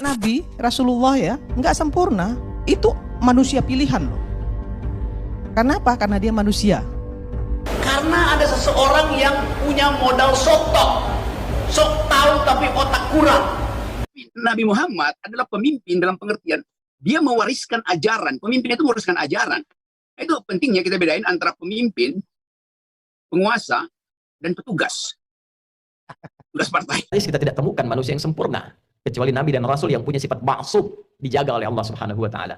Nabi Rasulullah ya nggak sempurna, itu manusia pilihan loh. Karena apa? Karena dia manusia. Karena ada seseorang yang punya modal sotok, sok tahu tapi otak kurang. Nabi Muhammad adalah pemimpin dalam pengertian dia mewariskan ajaran. Pemimpin itu mewariskan ajaran. Itu pentingnya kita bedain antara pemimpin, penguasa, dan petugas. Tugas partai. Kita tidak temukan manusia yang sempurna kecuali Nabi dan Rasul yang punya sifat ma'sum, dijaga oleh Allah Subhanahu wa Ta'ala.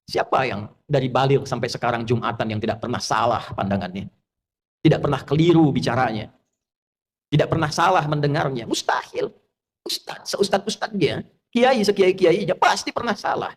Siapa yang dari baligh sampai sekarang Jumatan yang tidak pernah salah pandangannya, tidak pernah keliru bicaranya, tidak pernah salah mendengarnya? Mustahil. Seustad-ustadnya, kiai sekiai-kiainya pasti pernah salah.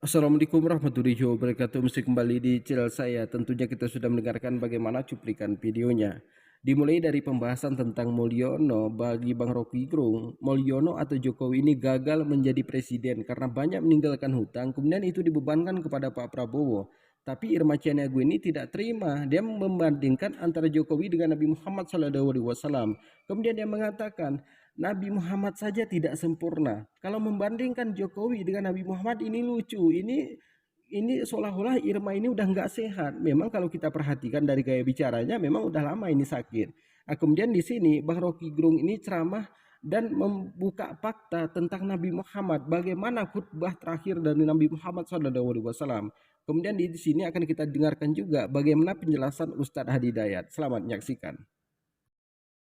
Assalamualaikum warahmatullahi wabarakatuh. Mesti kembali di channel saya. Tentunya kita sudah mendengarkan bagaimana cuplikan videonya. Dimulai dari pembahasan tentang Mulyono. Bagi Bang Rocky Gerung, Mulyono atau Jokowi ini gagal menjadi presiden karena banyak meninggalkan hutang. Kemudian itu dibebankan kepada Pak Prabowo. Tapi Irma Cianiago ini tidak terima. Dia membandingkan antara Jokowi dengan Nabi Muhammad SAW. Kemudian dia mengatakan, Nabi Muhammad saja tidak sempurna. Kalau membandingkan Jokowi dengan Nabi Muhammad ini lucu. Ini seolah-olah Irma ini udah nggak sehat. Memang kalau kita perhatikan dari gaya bicaranya, memang udah lama ini sakit. Nah, kemudian di sini Bang Rocky Gerung ini ceramah dan membuka fakta tentang Nabi Muhammad. Bagaimana khutbah terakhir dari Nabi Muhammad SAW. Kemudian di sini akan kita dengarkan juga bagaimana penjelasan Ustadz Hadi Dayat. Selamat menyaksikan.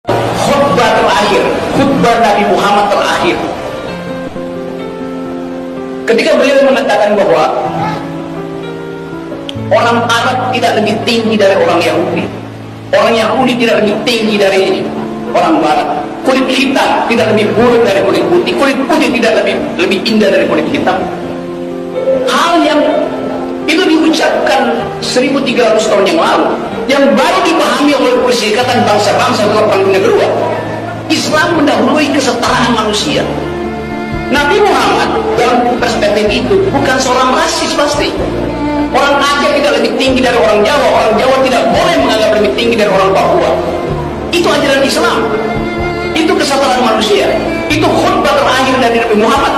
Khutbah terakhir, khutbah Nabi Muhammad terakhir. Ketika beliau mengatakan bahwa orang Arab tidak lebih tinggi dari orang Yahudi, orang Yahudi tidak lebih tinggi dari orang Barat, kulit hitam tidak lebih buruk dari kulit putih, kulit putih tidak lebih indah dari kulit hitam. Hal yang itu diucapkan 1300 tahun yang lalu, yang baru dipahami oleh Perserikatan Bangsa-Bangsa dalam Perang Dunia Kedua. Islam mendahului kesetaraan manusia. Nabi Muhammad dalam perspektif itu bukan seorang rasis pasti. Orang Aceh tidak lebih tinggi dari orang Jawa, orang Jawa tidak boleh menganggap lebih tinggi dari orang Papua. Itu ajaran Islam. Itu kesetaraan manusia. Itu khutbah terakhir dari Nabi Muhammad.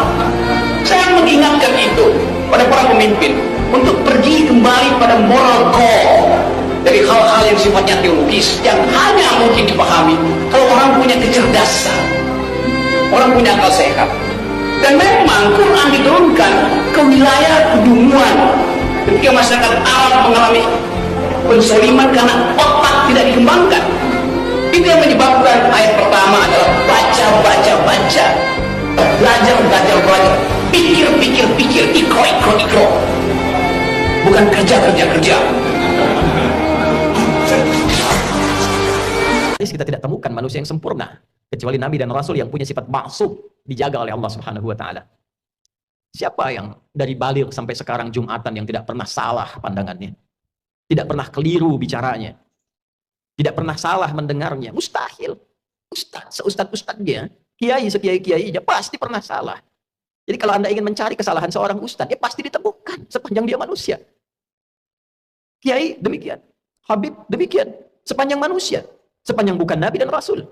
Saya mengingatkan itu pada para pemimpin untuk pergi kembali pada moral core dari hal-hal yang sifatnya teologis yang hanya mungkin dipahami kalau orang punya kecerdasan, orang punya akal sehat. Dan memang Quran diturunkan ke wilayah kedunguan ketika masyarakat Arab mengalami pensoliman karena otak tidak dikembangkan. Itu yang menyebabkan ayat pertama adalah baca, belajar, pikir, ikro, bukan kerja. Kita tidak temukan manusia yang sempurna kecuali Nabi dan Rasul yang punya sifat ma'sum, dijaga oleh Allah Subhanahu wa Ta'ala. Siapa yang dari baligh sampai sekarang Jumatan yang tidak pernah salah pandangannya, tidak pernah keliru bicaranya, tidak pernah salah mendengarnya? Mustahil. Seustad-ustadnya, kiai sekiai-kiainya pasti pernah salah. Jadi kalau Anda ingin mencari kesalahan seorang ustadz, ya pasti ditemukan sepanjang dia manusia. Kiai demikian, Habib demikian, sepanjang manusia, sepanjang bukan Nabi dan Rasul.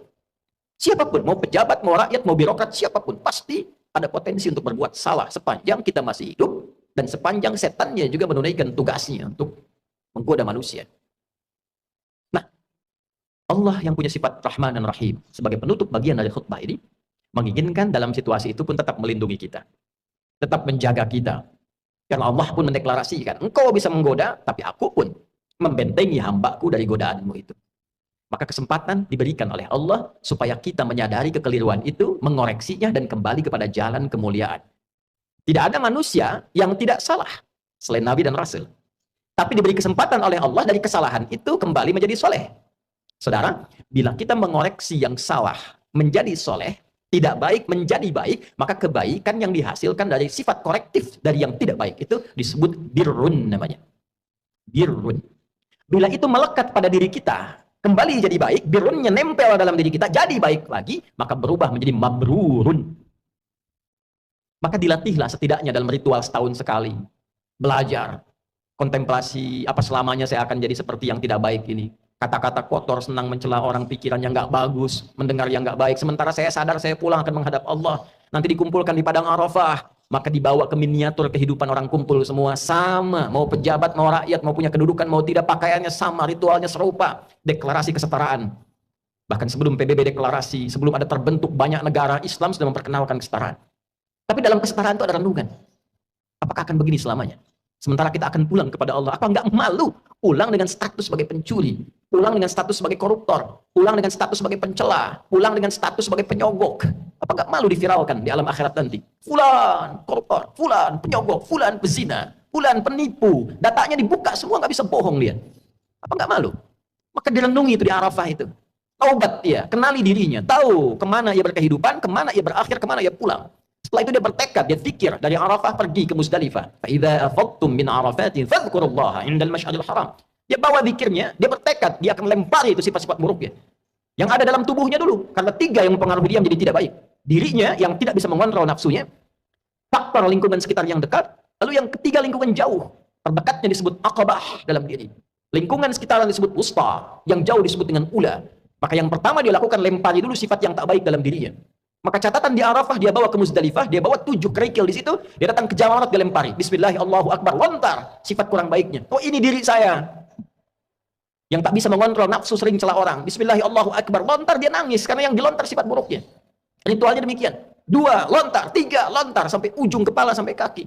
Siapapun, mau pejabat, mau rakyat, mau birokrat, siapapun, pasti ada potensi untuk berbuat salah sepanjang kita masih hidup dan sepanjang setannya juga menunaikan tugasnya untuk menggoda manusia. Nah, Allah yang punya sifat Rahman dan Rahim sebagai penutup bagian dari khutbah ini menginginkan dalam situasi itu pun tetap melindungi kita, tetap menjaga kita. Karena Allah pun mendeklarasikan, engkau bisa menggoda, tapi aku pun membentengi hambaku dari godaanmu itu. Maka kesempatan diberikan oleh Allah supaya kita menyadari kekeliruan itu, mengoreksinya, dan kembali kepada jalan kemuliaan. Tidak ada manusia yang tidak salah selain Nabi dan Rasul. Tapi diberi kesempatan oleh Allah dari kesalahan itu kembali menjadi soleh. Saudara, bila kita mengoreksi yang salah menjadi soleh, tidak baik menjadi baik, maka kebaikan yang dihasilkan dari sifat korektif dari yang tidak baik itu disebut birrun namanya. Birrun. Bila itu melekat pada diri kita, kembali jadi baik, birrunnya nempel dalam diri kita, jadi baik lagi, maka berubah menjadi mabrurun. Maka dilatihlah setidaknya dalam ritual setahun sekali. Belajar kontemplasi apa selamanya saya akan jadi seperti yang tidak baik ini. Kata-kata kotor, senang mencela orang, pikirannya nggak bagus, mendengar yang nggak baik. Sementara saya sadar saya pulang akan menghadap Allah. Nanti dikumpulkan di padang Arafah. Maka dibawa ke miniatur kehidupan orang kumpul semua sama. Mau pejabat, mau rakyat, mau punya kedudukan, mau tidak, pakaiannya sama, ritualnya serupa. Deklarasi kesetaraan. Bahkan sebelum PBB deklarasi, sebelum ada terbentuk banyak negara, Islam sudah memperkenalkan kesetaraan. Tapi dalam kesetaraan itu ada renungan. Apakah akan begini selamanya? Sementara kita akan pulang kepada Allah. Apa enggak malu? Pulang dengan status sebagai pencuri. Pulang dengan status sebagai koruptor. Pulang dengan status sebagai pencela. Pulang dengan status sebagai penyogok. Apa enggak malu diviralkan di alam akhirat nanti? Fulan koruptor, fulan penyogok, fulan pezina, fulan penipu. Datanya dibuka semua, nggak bisa bohong dia. Apa enggak malu? Maka direnungi itu di Arafah itu. Taubat dia, kenali dirinya. Tahu kemana ia berkehidupan, kemana ia berakhir, kemana ia pulang. Setelah itu dia bertekad, dia fikir dari Arafah pergi ke Musdalifah. Fa idza afadtum min Arafatin fadhkurullaha 'indal masy'aril haram. Dia bawa zikirnya, dia bertekad, dia akan lempari itu sifat-sifat buruknya. Yang ada dalam tubuhnya dulu, karena 3 yang mempengaruhi dia menjadi tidak baik. Dirinya yang tidak bisa mengontrol nafsunya, faktor lingkungan sekitar yang dekat, lalu yang ketiga lingkungan jauh. Terdekatnya disebut aqabah dalam diri. Lingkungan sekitaran disebut wusta, yang jauh disebut dengan ula. Maka yang pertama dia lakukan, lempari dulu sifat yang tak baik dalam dirinya. Maka catatan di Arafah, dia bawa ke Musdalifah, dia bawa 7 kerikil di situ, dia datang ke Jamarat, dia lempari. Bismillah, Allahu Akbar, lontar sifat kurang baiknya. Oh, ini diri saya yang tak bisa mengontrol nafsu, sering celah orang. Bismillah, Allahu Akbar, lontar, dia nangis karena yang dilontar sifat buruknya. Ritualnya demikian. 2 lontar, 3 lontar, sampai ujung kepala sampai kaki.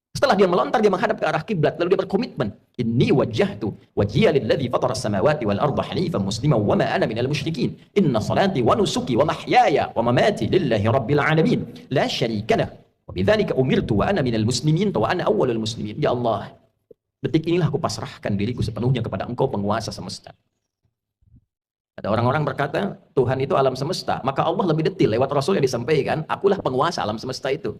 Setelah dia melontar, dia menghadap ke arah kiblat, lalu dia berkomitmen, inni wajjahtu wajhiya lilladzi fatara as-samawati wal arda hanifan musliman wa ma ana minal musyrikin. Inna salati wa nusuki wa mahyaya wa mamati lillahi rabbil alamin la syarika lah. Wa bidzalika umirtu wa ana minal muslimin wa ana awwalul muslimin. Ya Allah, detik inilah aku pasrahkan diriku sepenuhnya kepada Engkau, penguasa semesta. Ada orang-orang berkata, Tuhan itu alam semesta, maka Allah lebih detil lewat Rasul yang disampaikan, akulah penguasa alam semesta itu.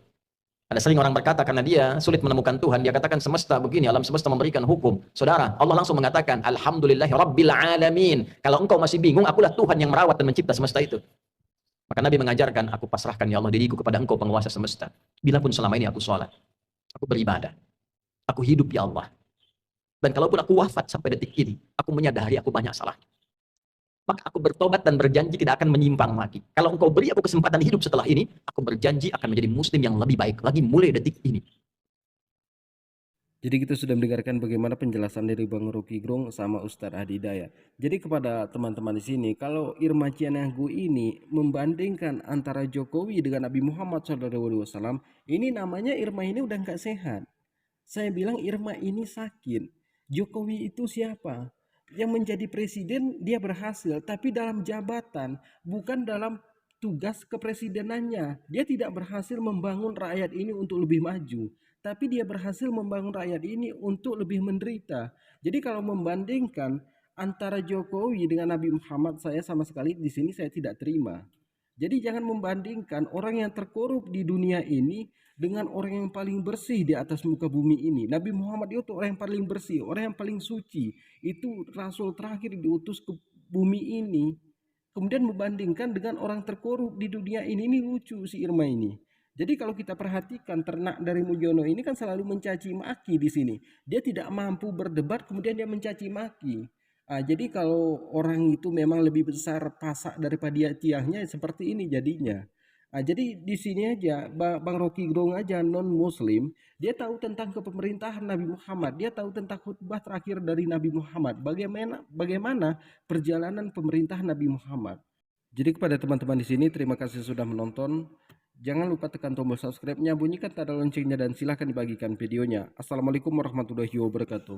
Ada sering orang berkata karena dia sulit menemukan Tuhan, dia katakan semesta begini, alam semesta memberikan hukum. Saudara, Allah langsung mengatakan, Alhamdulillahi Rabbil Alamin. Kalau engkau masih bingung, akulah Tuhan yang merawat dan mencipta semesta itu. Maka Nabi mengajarkan, aku pasrahkan ya Allah diriku kepada engkau, penguasa semesta. Bila pun selama ini aku sholat, aku beribadah, aku hidup ya Allah. Dan kalaupun aku wafat sampai detik ini, aku menyadari aku banyak salah. Maka aku bertobat dan berjanji tidak akan menyimpang lagi. Kalau engkau beri aku kesempatan hidup setelah ini, aku berjanji akan menjadi muslim yang lebih baik lagi mulai detik ini. Jadi kita sudah mendengarkan bagaimana penjelasan dari Bang Rocky Gerung sama Ustadz Adi Hidayat. Jadi kepada teman-teman di sini, kalau Irma Ciananggu ini membandingkan antara Jokowi dengan Nabi Muhammad SAW, ini namanya Irma ini udah nggak sehat. Saya bilang Irma ini sakit. Jokowi itu siapa? Yang menjadi presiden dia berhasil, tapi dalam jabatan, bukan dalam tugas kepresidenannya. Dia tidak berhasil membangun rakyat ini untuk lebih maju, tapi dia berhasil membangun rakyat ini untuk lebih menderita. Jadi kalau membandingkan antara Jokowi dengan Nabi Muhammad, saya sama sekali di sini saya tidak terima. Jadi jangan membandingkan orang yang terkorup di dunia ini dengan orang yang paling bersih di atas muka bumi ini. Nabi Muhammad itu orang yang paling bersih, orang yang paling suci. Itu Rasul terakhir diutus ke bumi ini. Kemudian membandingkan dengan orang terkorup di dunia ini lucu si Irma ini. Jadi kalau kita perhatikan ternak dari Mulyono ini kan selalu mencaci maki di sini. Dia tidak mampu berdebat, kemudian dia mencaci maki. Jadi kalau orang itu memang lebih besar pasak daripada tiangnya, seperti ini jadinya. Jadi di sini aja Bang Rocky Gerung aja non Muslim, dia tahu tentang kepemerintahan Nabi Muhammad, dia tahu tentang khutbah terakhir dari Nabi Muhammad, bagaimana perjalanan pemerintahan Nabi Muhammad. Jadi kepada teman-teman di sini, terima kasih sudah menonton. Jangan lupa tekan tombol subscribe-nya, bunyikan tanda loncengnya, dan silahkan dibagikan videonya. Assalamualaikum warahmatullahi wabarakatuh.